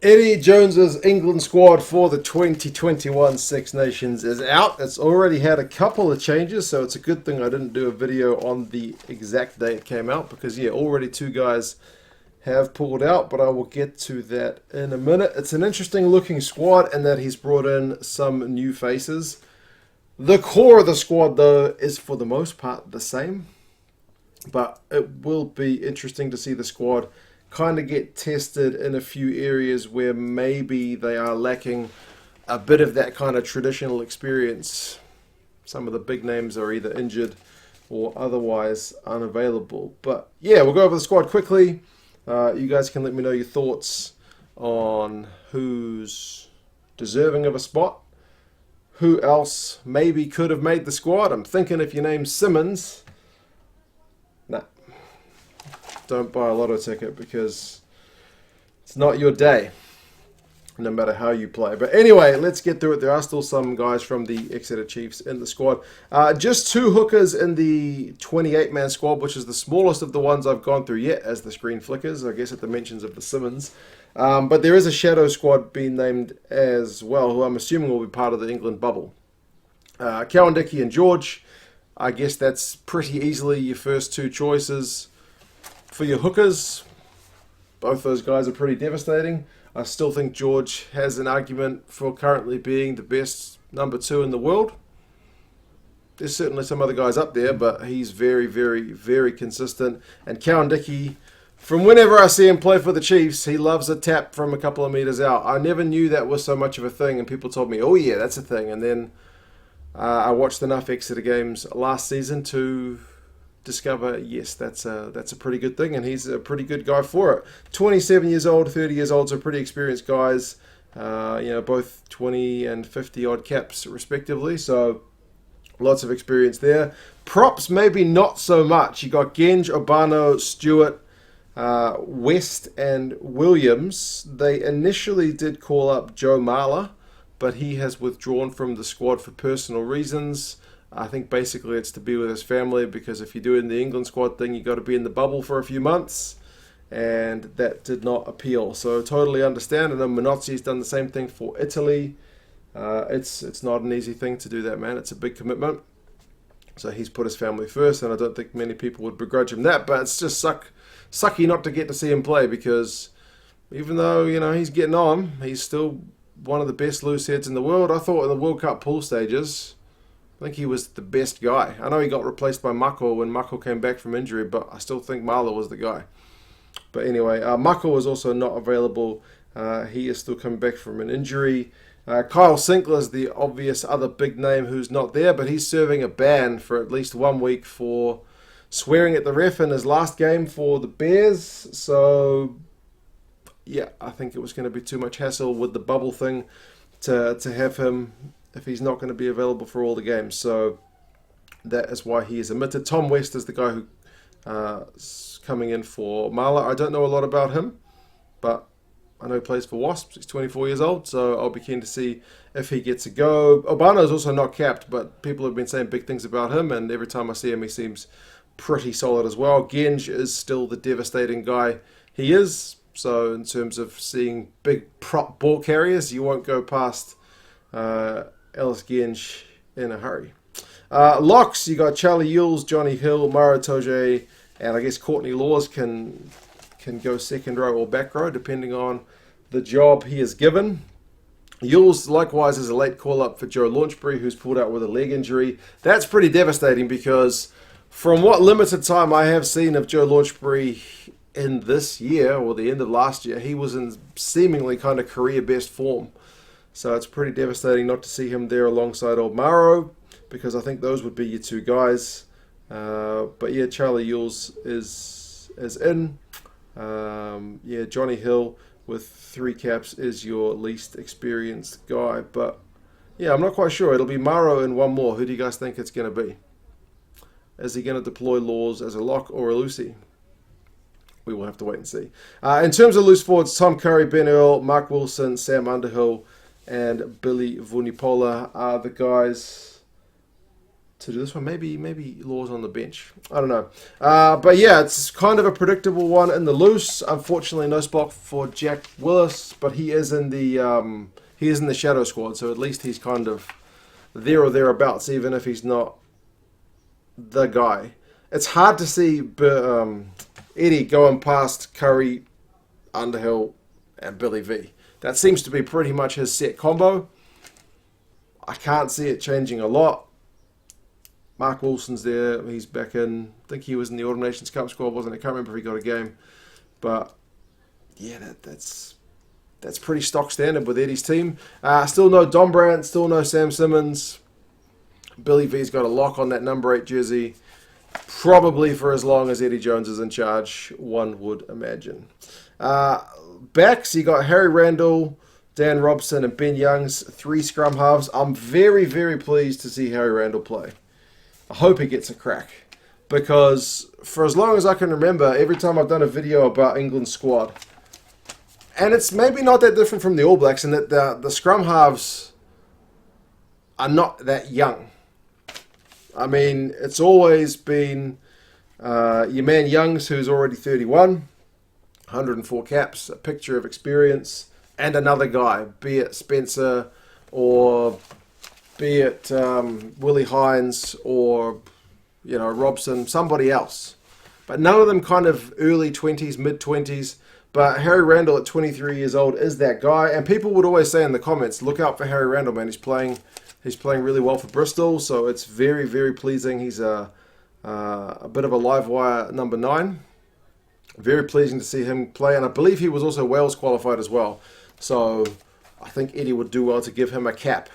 Eddie Jones's England squad for the 2021 Six Nations is out. It's already had a couple of changes, so it's a good thing I didn't do a video on the exact day it came out because, yeah, already two guys have pulled out, but I will get to that in a minute. It's an interesting looking squad in that he's brought in some new faces. The core of the squad, though, is for the most part the same, but it will be interesting to see the squad kind of get tested in a few areas where maybe they are lacking a bit of that kind of traditional experience. Some of the big names are either injured or otherwise unavailable. But yeah, we'll go over the squad quickly. You guys can let me know your thoughts on who's deserving of a spot. Who else maybe could have made the squad? I'm thinking if your name's Simmons, nah. Don't buy a lotto ticket because it's not your day, no matter how you play. But anyway, let's get through it. There are still some guys from the Exeter Chiefs in the squad. Just two hookers in the 28-man squad, which is the smallest of the ones I've gone through yet as the screen flickers, I guess at the mentions of the Simmons. But there is a shadow squad being named as well, who I'm assuming will be part of the England bubble. Cowan, Dickey and George. I guess that's pretty easily your first two choices. For your hookers, both those guys are pretty devastating. I still think George has an argument for currently being the best number two in the world. There's certainly some other guys up there, but he's very, very, very consistent. And Cowan Dickey, from whenever I see him play for the Chiefs, he loves a tap from a couple of meters out. I never knew that was so much of a thing, and people told me, oh yeah, that's a thing. And then I watched enough Exeter games last season to discover, yes, that's a pretty good thing, and he's a pretty good guy for it. 27 years old, 30 years old, so pretty experienced guys. Both 20 and 50 odd caps respectively, so lots of experience there. Props, maybe not so much. You got Genge, Obano, Stewart, West, and Williams. They initially did call up Joe Marler, but he has withdrawn from the squad for personal reasons. I think basically it's to be with his family, because if you're doing the England squad thing, you got to be in the bubble for a few months, and that did not appeal. So totally understand. And then Minozzi's done the same thing for Italy. It's not an easy thing to do that, man. It's a big commitment. So he's put his family first, and I don't think many people would begrudge him that. But it's just sucky not to get to see him play, because even though he's getting on, he's still one of the best loose heads in the world. I thought in the World Cup pool stages, I think he was the best guy. I know he got replaced by Mako when Mako came back from injury, but I still think Marler was the guy. But anyway, Mako is also not available. He is still coming back from an injury. Kyle Sinclair is the obvious other big name who's not there, but he's serving a ban for at least 1 week for swearing at the ref in his last game for the Bears. So, yeah, I think it was going to be too much hassle with the bubble thing to have him if he's not going to be available for all the games. So that is why he is omitted. Tom West is the guy who is coming in for Marler. I don't know a lot about him, but I know he plays for Wasps. He's 24 years old, so I'll be keen to see if he gets a go. Obano is also not capped, but people have been saying big things about him, and every time I see him, he seems pretty solid as well. Genge is still the devastating guy he is. So in terms of seeing big prop ball carriers, you won't go past Ellis Genge in a hurry. Locks, you got Charlie Ewels, Johnny Hill, Mara Toje, and I guess Courtney Laws can go second row or back row depending on the job he is given. Ewels likewise is a late call-up for Joe Launchbury, who's pulled out with a leg injury. That's pretty devastating, because from what limited time I have seen of Joe Launchbury in this year, or the end of last year, he was in seemingly kind of career best form. So it's pretty devastating not to see him there alongside old Maro, because I think those would be your two guys. But yeah, Charlie Ewels is in. Johnny Hill with 3 caps is your least experienced guy. But yeah, I'm not quite sure. It'll be Maro and one more. Who do you guys think it's going to be? Is he going to deploy Laws as a lock or a loosie? We will have to wait and see. In terms of loose forwards, Tom Curry, Ben Earl, Mark Wilson, Sam Underhill, and Billy Vunipola are the guys to do this one. Maybe Law's on the bench. I don't know. But yeah, it's kind of a predictable one in the loose. Unfortunately, no spot for Jack Willis, but he is in the shadow squad, so at least he's kind of there or thereabouts, even if he's not the guy. It's hard to see Eddie going past Curry, Underhill, and Billy V. That seems to be pretty much his set combo. I can't see it changing a lot. Mark Wilson's there. He's back in. I think he was in the Autumn Nations Cup squad, wasn't he? I can't remember if he got a game. But yeah, that's pretty stock standard with Eddie's team. Still no Don Brandt. Still no Sam Simmons. Billy V's got a lock on that number 8 jersey. Probably for as long as Eddie Jones is in charge, one would imagine. Backs, you got Harry Randall, Dan Robson, and Ben Young's 3 scrum halves. I'm very, very pleased to see Harry Randall play. I hope he gets a crack. Because for as long as I can remember, every time I've done a video about England's squad, and it's maybe not that different from the All Blacks in that the scrum halves are not that young. I mean, it's always been your man Youngs, who's already 31, 104 caps, a picture of experience, and another guy, be it Spencer or be it Willie Hines or Robson, somebody else. But none of them kind of early 20s, mid-20s. But Harry Randall at 23 years old is that guy. And people would always say in the comments, look out for Harry Randall, man. He's playing really well for Bristol, so it's very, very pleasing. He's a bit of a live wire number 9. Very pleasing to see him play, and I believe he was also Wales qualified as well. So I think Eddie would do well to give him a cap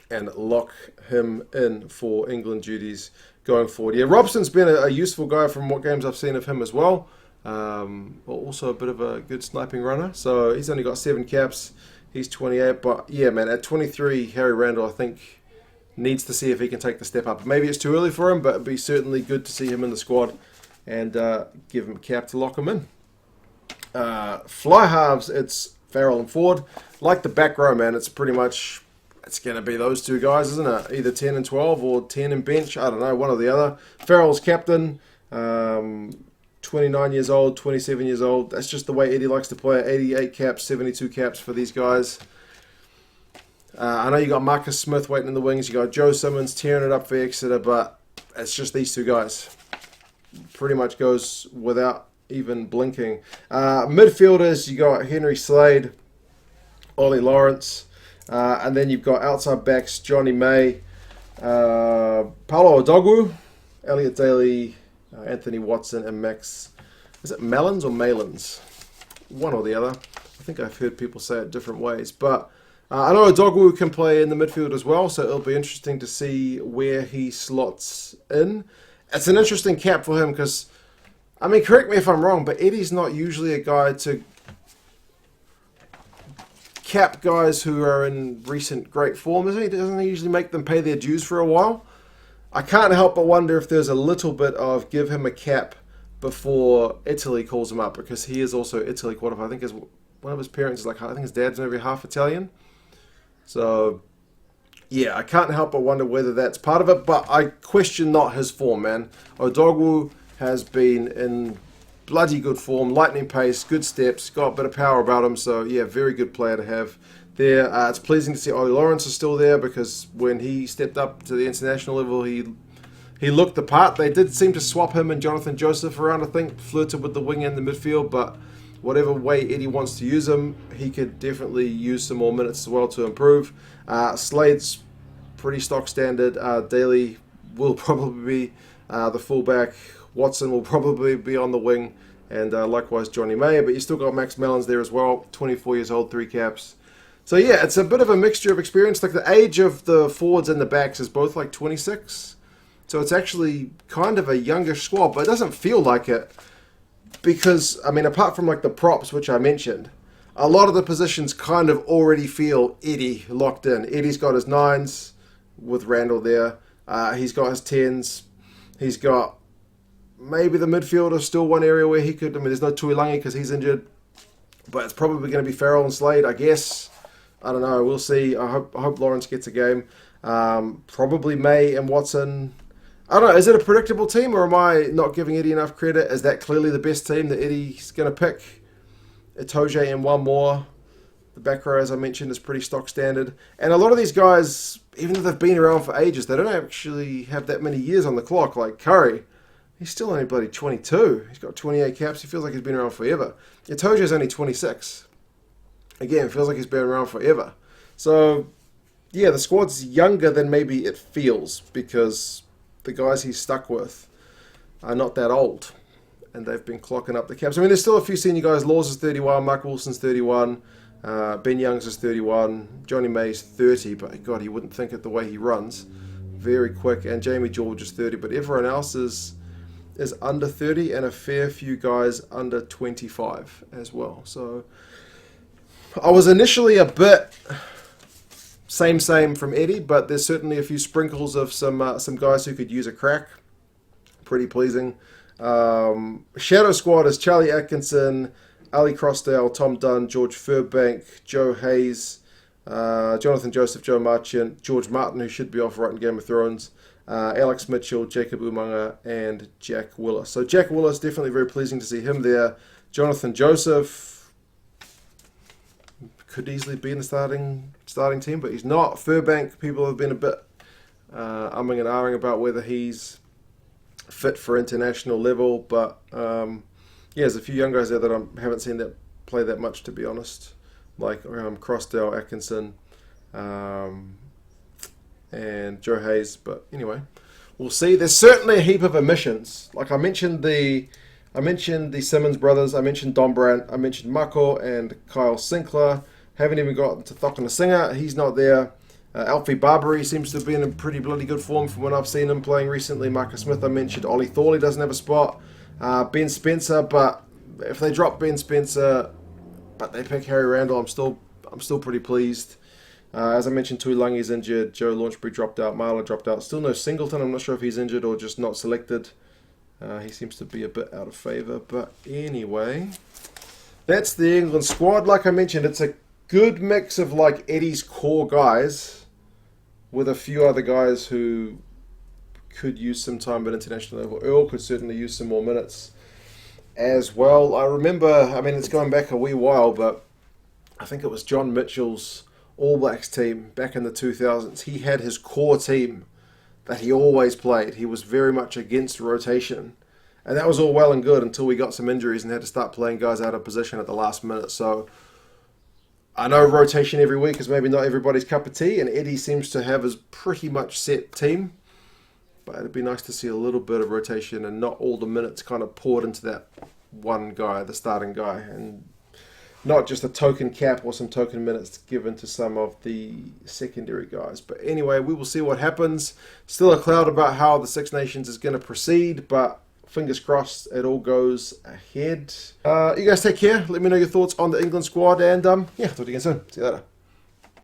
and lock him in for England duties going forward. Yeah, Robson's been a useful guy from what games I've seen of him as well. Also a bit of a good sniping runner. So he's only got 7 caps. He's 28, but yeah, man, at 23, Harry Randall, I think, needs to see if he can take the step up. Maybe it's too early for him, but it'd be certainly good to see him in the squad and give him a cap to lock him in. Fly halves, it's Farrell and Ford. Like the back row, man, it's pretty much, it's going to be those 2 guys, isn't it? Either 10 and 12 or 10 and bench. I don't know, one or the other. Farrell's captain. 29 years old, 27 years old. That's just the way Eddie likes to play. 88 caps, 72 caps for these guys. I know you got Marcus Smith waiting in the wings. You got Joe Simmons tearing it up for Exeter, but it's just these 2 guys. Pretty much goes without even blinking. Midfielders, you got Henry Slade, Ollie Lawrence, and then you've got outside backs Johnny May, Paolo Odogwu, Elliot Daly, Anthony Watson, and Max. Is it Mellons or Malins? One or the other. I think I've heard people say it different ways. But I know Odogwu can play in the midfield as well, so it'll be interesting to see where he slots in. It's an interesting cap for him because, I mean, correct me if I'm wrong, but Eddie's not usually a guy to cap guys who are in recent great form, isn't he? Doesn't he usually make them pay their dues for a while? I can't help but wonder if there's a little bit of give him a cap before Italy calls him up, because he is also Italy qualified. I think one of his parents is I think his dad's maybe half Italian. So, yeah, I can't help but wonder whether that's part of it, but I question not his form, man. Odogwu has been in bloody good form, lightning pace, good steps, got a bit of power about him, so yeah, very good player to have there. It's pleasing to see Ollie Lawrence is still there, because when he stepped up to the international level, he looked the part. They did seem to swap him and Jonathan Joseph around, I think, flirted with the wing and the midfield, but whatever way Eddie wants to use him, he could definitely use some more minutes as well to improve. Slade's pretty stock standard. Daly will probably be the fullback. Watson will probably be on the wing, and likewise Johnny May, but you still got Max Mellons there as well, 24 years old, 3 caps. So yeah, it's a bit of a mixture of experience. Like the age of the forwards and the backs is both like 26. So it's actually kind of a younger squad, but it doesn't feel like it because, I mean, apart from like the props, which I mentioned, a lot of the positions kind of already feel Eddie locked in. Eddie's got his 9s with Randall there. He's got his 10s. He's got maybe the midfielder, still one area where he could, I mean, there's no Tuilangi because he's injured, but it's probably going to be Farrell and Slade, I guess. I don't know. We'll see. I hope Lawrence gets a game. Probably May and Watson. I don't know. Is it a predictable team, or am I not giving Eddie enough credit? Is that clearly the best team that Eddie's going to pick? Itoje and one more. The back row, as I mentioned, is pretty stock standard. And a lot of these guys, even though they've been around for ages, they don't actually have that many years on the clock. Like Curry, he's still only bloody 22. He's got 28 caps. He feels like he's been around forever. Itoje's only 26. Again, it feels like he's been around forever. So, yeah, the squad's younger than maybe it feels because the guys he's stuck with are not that old. And they've been clocking up the caps. I mean, there's still a few senior guys. Laws is 31. Mark Wilson's 31. Ben Youngs is 31. Johnny May's 30. But, God, you wouldn't think it the way he runs. Very quick. And Jamie George is 30. But everyone else is under 30. And a fair few guys under 25 as well. So I was initially a bit same from Eddie, but there's certainly a few sprinkles of some guys who could use a crack. Pretty pleasing. Shadow squad is Charlie Atkinson, Ali Crossdale, Tom Dunn, George Furbank, Joe Hayes, Jonathan Joseph, Joe Marchant, George Martin, who should be off right in Game of Thrones, Alex Mitchell, Jacob Umanga, and Jack Willis. So Jack Willis, definitely very pleasing to see him there. Jonathan Joseph could easily be in the starting team, but he's not. Furbank, people have been a bit umming and ahhing about whether he's fit for international level, but yeah, there's a few young guys there that I haven't seen that play that much, to be honest, like Crossdale, Atkinson, and Joe Hayes. But anyway, we'll see. There's certainly a heap of omissions. Like I mentioned the Simmons brothers, I mentioned Don Brandt, I mentioned Mako and Kyle Sinclair. Haven't even gotten to Thokana Singer. He's not there. Alfie Barbary seems to have been in pretty bloody good form from when I've seen him playing recently. Marcus Smith, I mentioned. Ollie Thorley doesn't have a spot. Ben Spencer, but if they drop Ben Spencer, but they pick Harry Randall, I'm still pretty pleased. As I mentioned, Tuilangi's injured. Joe Launchbury dropped out. Marla dropped out. Still no Singleton. I'm not sure if he's injured or just not selected. He seems to be a bit out of favour. But anyway, that's the England squad. Like I mentioned, it's a good mix of like Eddie's core guys with a few other guys who could use some time at international level. Earl could certainly use some more minutes as well. I remember, I mean, it's going back a wee while, but I think it was John Mitchell's All Blacks team back in the 2000s. He had his core team that he always played. He was very much against rotation. And that was all well and good until we got some injuries and had to start playing guys out of position at the last minute. So I know rotation every week is maybe not everybody's cup of tea, and Eddie seems to have his pretty much set team. But it'd be nice to see a little bit of rotation and not all the minutes kind of poured into that one guy, the starting guy, and not just a token cap or some token minutes given to some of the secondary guys. But anyway, we will see what happens. Still a cloud about how the Six Nations is going to proceed, but fingers crossed it all goes ahead. You guys take care. Let me know your thoughts on the England squad, and yeah, talk to you again soon. See you later.